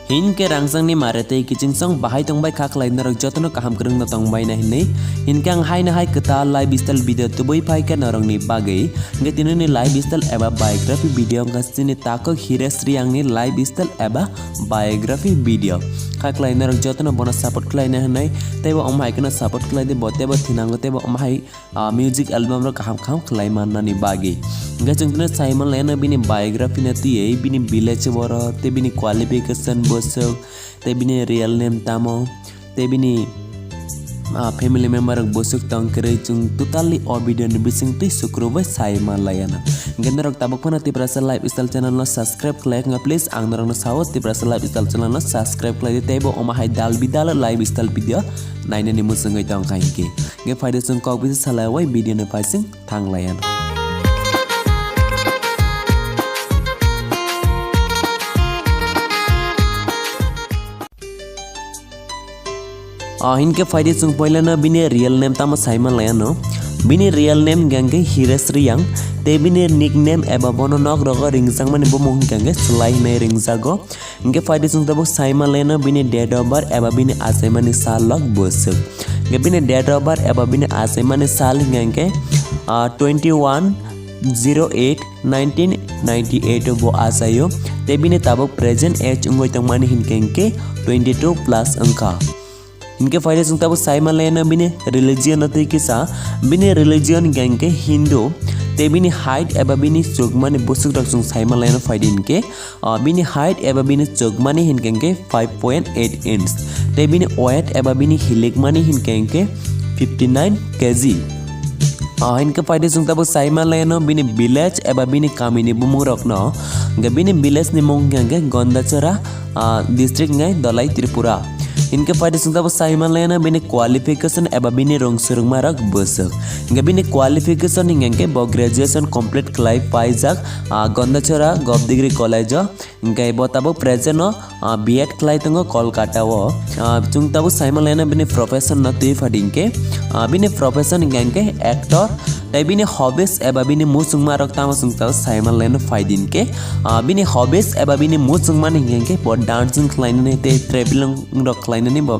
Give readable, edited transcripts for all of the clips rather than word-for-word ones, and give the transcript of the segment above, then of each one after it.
Hinke rangsang ni marete kiching song bahai tongbai khak lai narok jotono kaham krung na tongbai na hinne hinkang hai na hai kata live style video tuboi pai ka narong ni bagai ngetino ni live style eba biography video ngasini tako hires riang ni live style eba biography video khak lai narok jotono bona support klai na hinne tebo omhai kana support klai de botebo thinango tebo omhai music album ro kaham kham klai man na ni bagai ngachung tene Simon Lena bini biography na ti ei bini village boro te bini qualification te bini real name tamo te bini family member bosuk tang kere chung totally video ni bising ti sukrobai Simon Lena genderok tabok pana ti prasa lifestyle channel no subscribe klek nga please ang narang no sawot ti prasa lifestyle channel no subscribe klek tebo omahai dal bidal lifestyle video naine ni musungai tang kainke nge faida chung kok bisa salawai video ne paising thang layan हिनके फायदे chung poila na bini real name tama Simon Lena bini real name gange Hires Riang te bini nickname eba bono nok rogo ringsang mani bomong gange slai nei ringsago inke faide chung tabo Simon Lena bini date of birth eba bini asemani sal log bosuk ge bini date of birth eba bini asemani sal gange 21/08/1998 bo asayo te bini tabo present age ungoi tangmani hinkenge 22 plus angka इनके फायदे सुनता वो Simon Lena बिने religion अते किसा बिने religion gang के हिंदू ते बिने हाइट एबा बिने चोगमाने बुसुक रख सुन Simon Lena फायदे इनके बिने हाइट एबा बिने चोगमाने हिनके 5.8 इंच ते बिने वेट एबा बिने हिलेगमाने हिनके 59 kg इनके फायदे सुनता वो Simon Lena बिने विलेज एबा बिने कामिनी बुमु रखना गे बिने विलेज नि मोंगंगे गंदाचरा डिस्ट्रिक्ट नgai दलाई त्रिपुरा इनके फायदे सुनता वो Simon Lena बिने क्वालिफिकेशन एबा बिने रोंगसुरुंग मारक बसक गे बिने क्वालिफिकेशन हिंगे बो ग्रेजुएशन कंप्लीट क्लाइ पाइजाक गंदाचरा गव डिग्री कॉलेज इनके बताबो प्रेजेंट बीएड क्लाइ तंगो कोलकाता वो चुंगता वो Simon Lena बिने प्रोफेशन नति फडिंगे बिने प्रोफेशन हिंगे actor tai bini hobbies eba bini musung marok tama sungta Simon Lena faidin ke bini hobbies eba bini musung mani ngenge bo dancing klein ne te traveling ro klein ne bo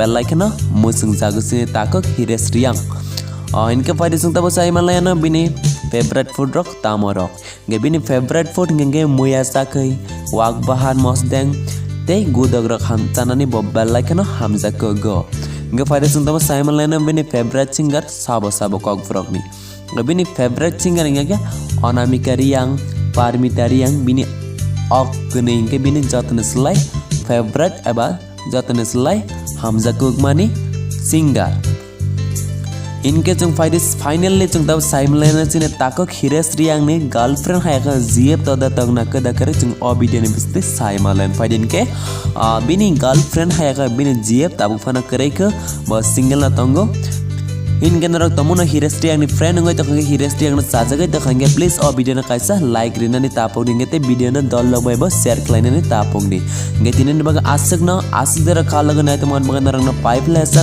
bel like na musung jagusine takok Hires Riang inke faide sungta bo Simon Lena bini favorite food rok tamo rok ge bini favorite food ngenge muya sakai wak bahan mosdeng te gudog rok ham tanani bo bel like na hamza ko go nge faide sungta bo Simon Lena bini favorite singer sabo kok frog ni bini favorite singer ngega Anamika Riang Parmita Riang bini ok kene ingke bini jatne selai favorite eba jatne selai Hamza Kugmani singer इनके chung finally chung tab Simon Lena chine takok Hires Riang ni girlfriend hayaka jiep toda tagna kada kare chung video ni biste Simon Lena faidin ke bini girlfriend hayaka bini jiep tabu fana kare ke ba single na tongo इनके नरक तमुना Hires Riang ni friend ngoi to Hires Riang na sajagai to khange please video na kaisa like rina ni tapong dinge te video na dol lobai ba share klein ni tapong ni nge tinen baga asik na asik dera khala ga na teman baga narang na pipe la sa